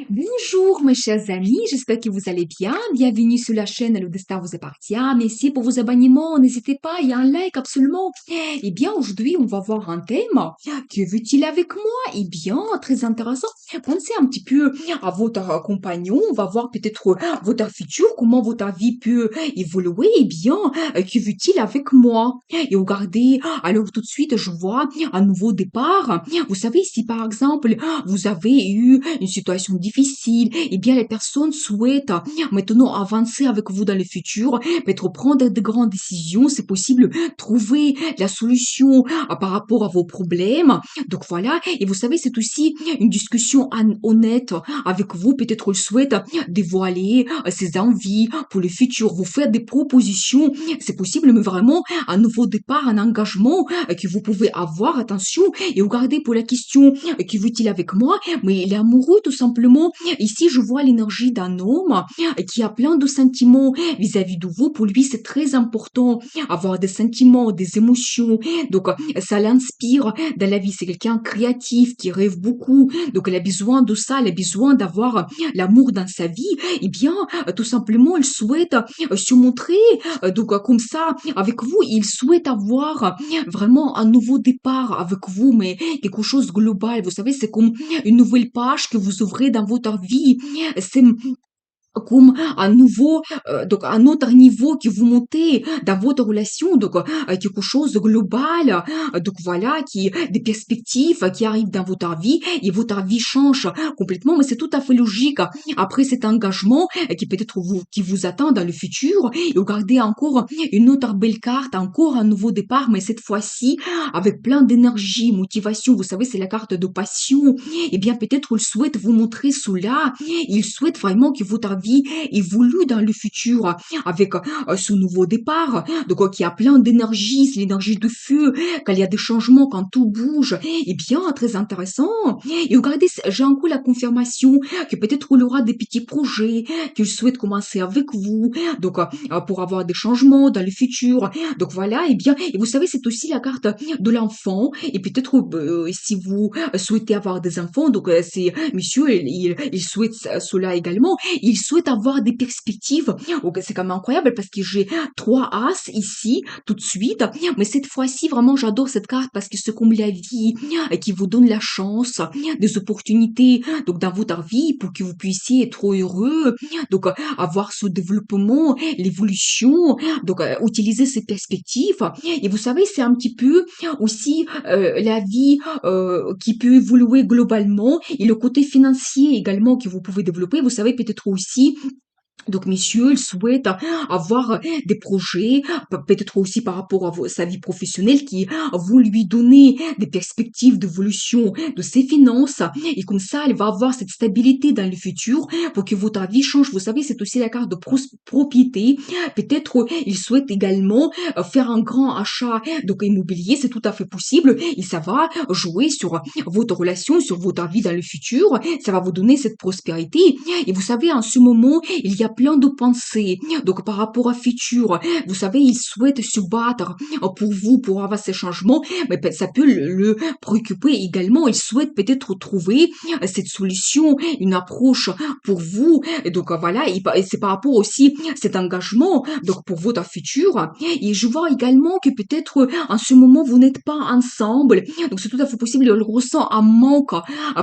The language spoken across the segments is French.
Bonjour mes chers amis, j'espère que vous allez bien. Bienvenue sur la chaîne Le Destin vous appartient. Merci pour vos abonnements, n'hésitez pas, il y a un like absolument. Eh bien aujourd'hui on va voir un thème. Que veut-il avec moi? Eh bien très intéressant. Pensez un petit peu à votre compagnon, on va voir peut-être votre futur, comment votre vie peut évoluer. Eh bien, que veut-il avec moi? Et regardez, alors tout de suite je vois un nouveau départ. Vous savez si par exemple vous avez eu une situation difficile, eh bien les personnes souhaitent maintenant avancer avec vous dans le futur, peut-être prendre de grandes décisions, c'est possible, trouver la solution par rapport à vos problèmes. Donc voilà, et vous savez, c'est aussi une discussion honnête avec vous, peut-être il souhaite dévoiler ses envies pour le futur, vous faire des propositions, c'est possible, mais vraiment un nouveau départ, un engagement que vous pouvez avoir, attention, et regardez pour la question que veut-il avec moi, mais il est amoureux tout simplement. Ici, je vois l'énergie d'un homme qui a plein de sentiments vis-à-vis de vous. Pour lui, c'est très important avoir des sentiments, des émotions. Donc, ça l'inspire dans la vie. C'est quelqu'un créatif qui rêve beaucoup. Donc, elle a besoin de ça. Elle a besoin d'avoir l'amour dans sa vie. Eh bien, tout simplement, elle souhaite se montrer. Donc, comme ça, avec vous, il souhaite avoir vraiment un nouveau départ avec vous, mais quelque chose de global. Vous savez, c'est comme une nouvelle page que vous ouvrez dans votre vie. C'est comme un nouveau, donc un autre niveau que vous montez dans votre relation, donc quelque chose de global, donc voilà, qui des perspectives qui arrivent dans votre vie et votre vie change complètement, mais c'est tout à fait logique. Après cet engagement qui peut-être qui vous attend dans le futur, et regardez encore une autre belle carte, encore un nouveau départ, mais cette fois-ci avec plein d'énergie, motivation. Vous savez, c'est la carte de passion. Eh bien, peut-être il souhaite vous montrer cela. Il souhaite vraiment que votre vie évolue dans le futur avec ce nouveau départ. Donc, qu'il y a plein d'énergie, c'est l'énergie de feu, qu'il y a des changements quand tout bouge. Eh bien, très intéressant. Et regardez, j'ai encore la confirmation que peut-être il aura des petits projets qu'il souhaite commencer avec vous. Donc, pour avoir des changements dans le futur. Donc voilà, eh bien, et vous savez, c'est aussi la carte de l'enfant. Et peut-être si vous souhaitez avoir des enfants, donc c'est monsieur, il souhaite cela également. Il souhaite avoir des perspectives. Donc c'est quand même incroyable parce que j'ai trois as ici tout de suite. Mais cette fois-ci, vraiment, j'adore cette carte parce que c'est comme la vie qui vous donne la chance, des opportunités donc dans votre vie pour que vous puissiez être heureux. Donc avoir ce développement, l'évolution, donc utiliser ces perspectives. Et vous savez, c'est un petit peu aussi la vie qui peut évoluer globalement et le côté financier également que vous pouvez développer. Vous savez peut-être aussi donc, messieurs, il souhaite avoir des projets, peut-être aussi par rapport à sa vie professionnelle, qui vont lui donner des perspectives d'évolution de ses finances. Et comme ça, elle va avoir cette stabilité dans le futur pour que votre vie change. Vous savez, c'est aussi la carte de propriété. Peut-être il souhaite également faire un grand achat donc immobilier, c'est tout à fait possible. Et ça va jouer sur votre relation, sur votre vie dans le futur. Ça va vous donner cette prospérité. Et vous savez, en ce moment, il y a plein de pensées. Donc, par rapport à futur, vous savez, il souhaite se battre pour vous, pour avoir ces changements, mais ça peut le préoccuper également. Il souhaite peut-être trouver cette solution, une approche pour vous. Et donc, voilà, et c'est par rapport aussi à cet engagement, donc pour votre futur. Et je vois également que peut-être en ce moment, vous n'êtes pas ensemble. Donc, c'est tout à fait possible, il ressent un manque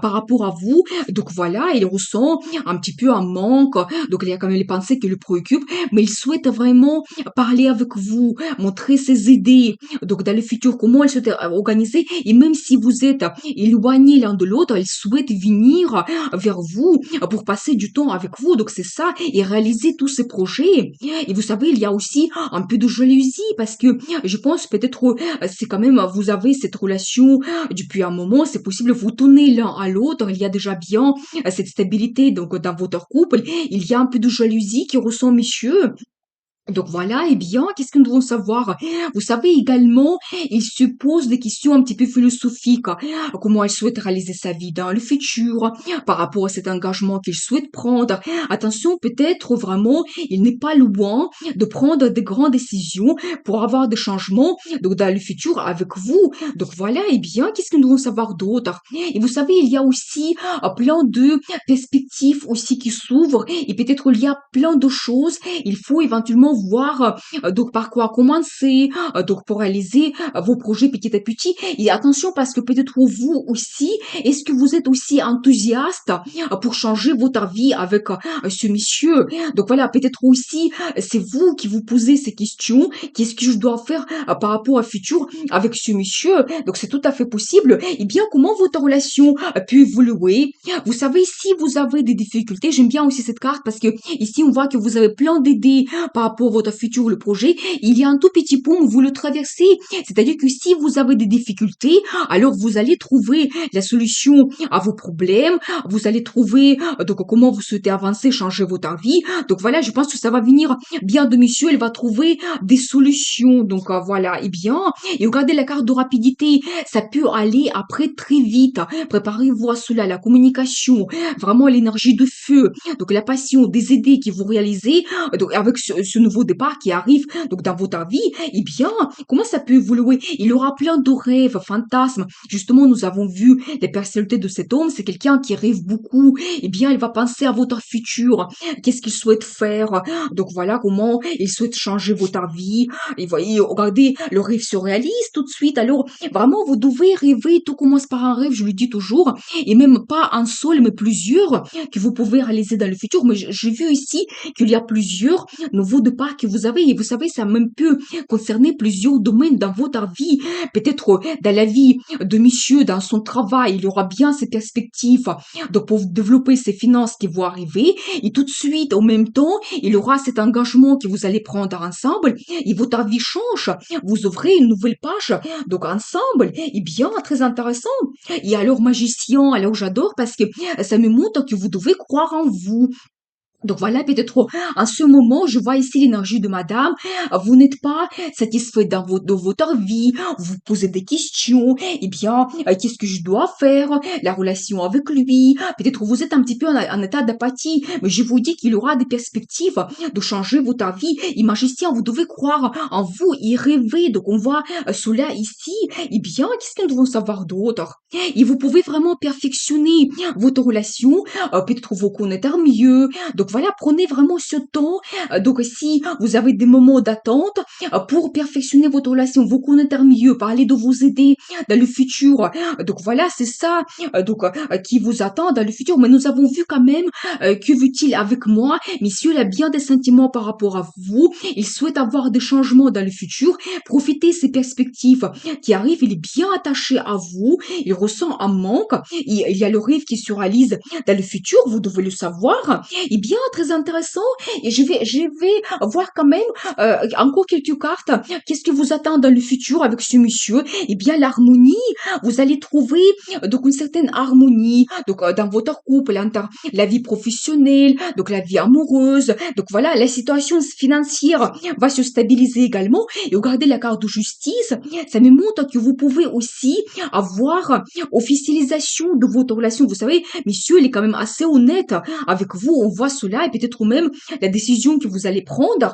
par rapport à vous. Donc, voilà, il ressent un petit peu un manque. Donc, il y a quand même les pensées qui le préoccupent, mais il souhaite vraiment parler avec vous, montrer ses idées. Donc, dans le futur, comment il souhaite organiser. Et même si vous êtes éloignés l'un de l'autre, il souhaite venir vers vous pour passer du temps avec vous. Donc, c'est ça, et réaliser tous ces projets. Et vous savez, il y a aussi un peu de jalousie parce que je pense peut-être c'est quand même, vous avez cette relation depuis un moment, c'est possible, vous tenez l'un à l'autre, il y a déjà bien cette stabilité donc dans votre couple, il y a un peu de jalousie qui ressent monsieur. Donc voilà, eh bien, qu'est-ce que nous devons savoir? Vous savez également, il se pose des questions un petit peu philosophiques. Comment il souhaite réaliser sa vie dans le futur, par rapport à cet engagement qu'il souhaite prendre. Attention, peut-être vraiment, il n'est pas loin de prendre de grandes décisions pour avoir des changements donc dans le futur avec vous. Donc voilà, eh bien, qu'est-ce que nous devons savoir d'autre? Et vous savez, il y a aussi plein de perspectives perspectives aussi qui s'ouvrent et peut-être il y a plein de choses. Il faut éventuellement voir donc par quoi commencer, donc pour réaliser vos projets petit à petit. Et attention parce que peut-être vous aussi, est-ce que vous êtes aussi enthousiaste pour changer votre vie avec ce monsieur? Donc voilà, peut-être aussi c'est vous qui vous posez ces questions. Qu'est-ce que je dois faire par rapport au futur avec ce monsieur? Donc c'est tout à fait possible. Et bien, comment votre relation peut évoluer? Vous savez, si vous avez des difficultés, j'aime bien aussi cette carte parce que ici on voit que vous avez plein d'idées par rapport à votre futur, le projet. Il y a un tout petit pont où vous le traversez. C'est-à-dire que si vous avez des difficultés, alors vous allez trouver la solution à vos problèmes. Vous allez trouver donc comment vous souhaitez avancer, changer votre vie. Donc voilà, je pense que ça va venir bien de monsieur. Elle va trouver des solutions. Donc voilà, et bien, et regardez la carte de rapidité. Ça peut aller après très vite. Préparez-vous à cela, la communication, vraiment l'énergie de feu, donc la passion, des idées que vous réalisez, donc avec ce nouveau départ qui arrive donc dans votre vie, eh bien, comment ça peut évoluer? Il aura plein de rêves, fantasmes. Justement, nous avons vu les personnalités de cet homme, c'est quelqu'un qui rêve beaucoup. Eh bien, il va penser à votre futur. Qu'est-ce qu'il souhaite faire? Donc voilà comment il souhaite changer votre vie. Et voyez, regardez, le rêve se réalise tout de suite. Alors, vraiment, vous devez rêver. Tout commence par un rêve, je le dis toujours. Et même pas un seul, mais plusieurs que vous pouvez réaliser dans le futur. Mais j'ai vu ici qu'il y a plusieurs nouveaux départs que vous avez. Et vous savez, ça même peut concerner plusieurs domaines dans votre vie. Peut-être dans la vie de monsieur, dans son travail, il y aura bien ces perspectives. Donc, pour développer ses finances qui vont arriver. Et tout de suite, en même temps, il y aura cet engagement que vous allez prendre ensemble. Et votre vie change. Vous ouvrez une nouvelle page. Donc, ensemble. Et bien, très intéressant. Et alors, magicien, alors j'adore parce que ça me montre que vous devez croire en vous. Donc voilà, peut-être en ce moment, je vois ici l'énergie de madame. Vous n'êtes pas satisfait de votre vie. Vous posez des questions. Eh bien, qu'est-ce que je dois faire? La relation avec lui. Peut-être vous êtes un petit peu en état d'apathie. Mais je vous dis qu'il y aura des perspectives de changer votre vie. Et magicien, vous devez croire en vous et rêver. Donc on voit cela ici. Eh bien, qu'est-ce que nous devons savoir d'autre? Et vous pouvez vraiment perfectionner votre relation. Peut-être vous connaître mieux. Donc voilà, prenez vraiment ce temps. Donc si vous avez des moments d'attente pour perfectionner votre relation, vous connaître mieux, parler de vos idées dans le futur. Donc voilà, c'est ça qui vous attend dans le futur. Mais nous avons vu quand même que veut-il avec moi? Monsieur, il a bien des sentiments par rapport à vous. Il souhaite avoir des changements dans le futur. Profitez ces perspectives qui arrivent. Il est bien attaché à vous. Il ressent un manque. Il y a le rêve qui se réalise dans le futur. Vous devez le savoir. Eh bien, très intéressant. Et je vais voir quand même encore quelques cartes. Qu'est-ce qui vous attend dans le futur avec ce monsieur? Eh bien, l'harmonie. Vous allez trouver donc une certaine harmonie donc dans votre couple, la vie professionnelle, donc la vie amoureuse. Donc voilà, la situation financière va se stabiliser également. Et regardez la carte de justice. Ça me montre que vous pouvez aussi avoir officialisation de votre relation. Vous savez, monsieur, il est quand même assez honnête avec vous, on voit cela et peut-être même la décision que vous allez prendre.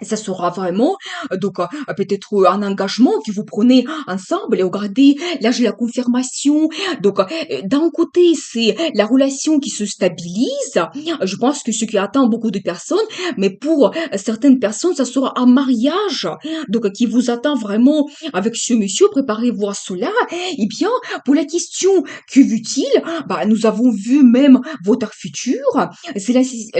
Ça sera vraiment peut-être un engagement que vous prenez ensemble et regardez, là j'ai la confirmation. Donc d'un côté, c'est la relation qui se stabilise. Je pense que ce qui attend beaucoup de personnes, mais pour certaines personnes, ça sera un mariage. Donc qui vous attend vraiment avec ce monsieur, préparez-vous à cela. Eh bien, pour la question que veut-il? Bah, nous avons vu même votre futur. C'est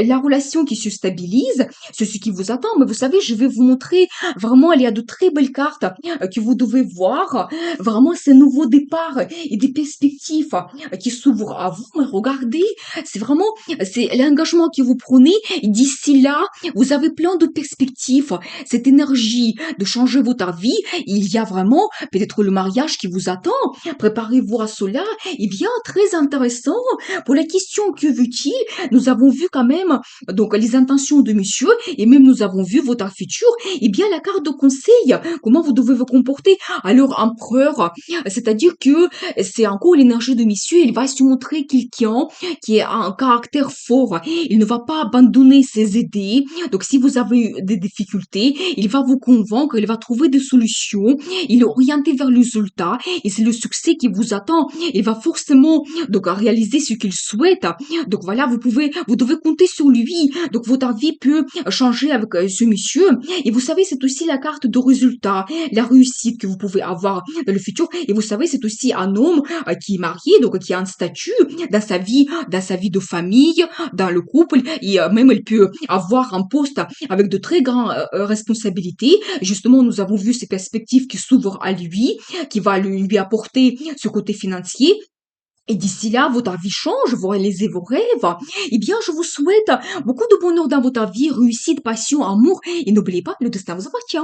la relation qui se stabilise, c'est ce qui vous attend. Mais vous savez, je vais vous montrer vraiment, il y a de très belles cartes que vous devez voir. Vraiment, ces nouveaux départs et des perspectives qui s'ouvrent à vous. Mais regardez, c'est vraiment, c'est l'engagement que vous prenez. Et d'ici là, vous avez plein de perspectives. Cette énergie de changer votre vie, il y a vraiment peut-être le mariage qui vous attend. Préparez-vous à cela. Eh bien, très intéressant. Pour la question que veut-il, nous avons vu quand même donc les intentions de monsieur et même nous avons vu votre votre futur, eh bien, la carte de conseil, comment vous devez vous comporter. Alors, empereur, c'est-à-dire que c'est encore l'énergie de monsieur, il va se montrer quelqu'un qui a un caractère fort. Il ne va pas abandonner ses idées. Donc, si vous avez des difficultés, il va vous convaincre, il va trouver des solutions, il est orienté vers le résultat et c'est le succès qui vous attend. Il va forcément donc réaliser ce qu'il souhaite. Donc voilà, vous devez compter sur lui. Donc votre vie peut changer avec ce monsieur. Et vous savez, c'est aussi la carte de résultat, la réussite que vous pouvez avoir dans le futur. Et vous savez, c'est aussi un homme qui est marié, donc qui a un statut dans sa vie de famille, dans le couple. Et même, il peut avoir un poste avec de très grandes responsabilités. Justement, nous avons vu ces perspectives qui s'ouvrent à lui, qui va lui apporter ce côté financier. Et d'ici là, votre vie change, vous réalisez vos rêves. Eh bien, je vous souhaite beaucoup de bonheur dans votre vie, réussite, passion, amour. Et n'oubliez pas, le destin vous appartient.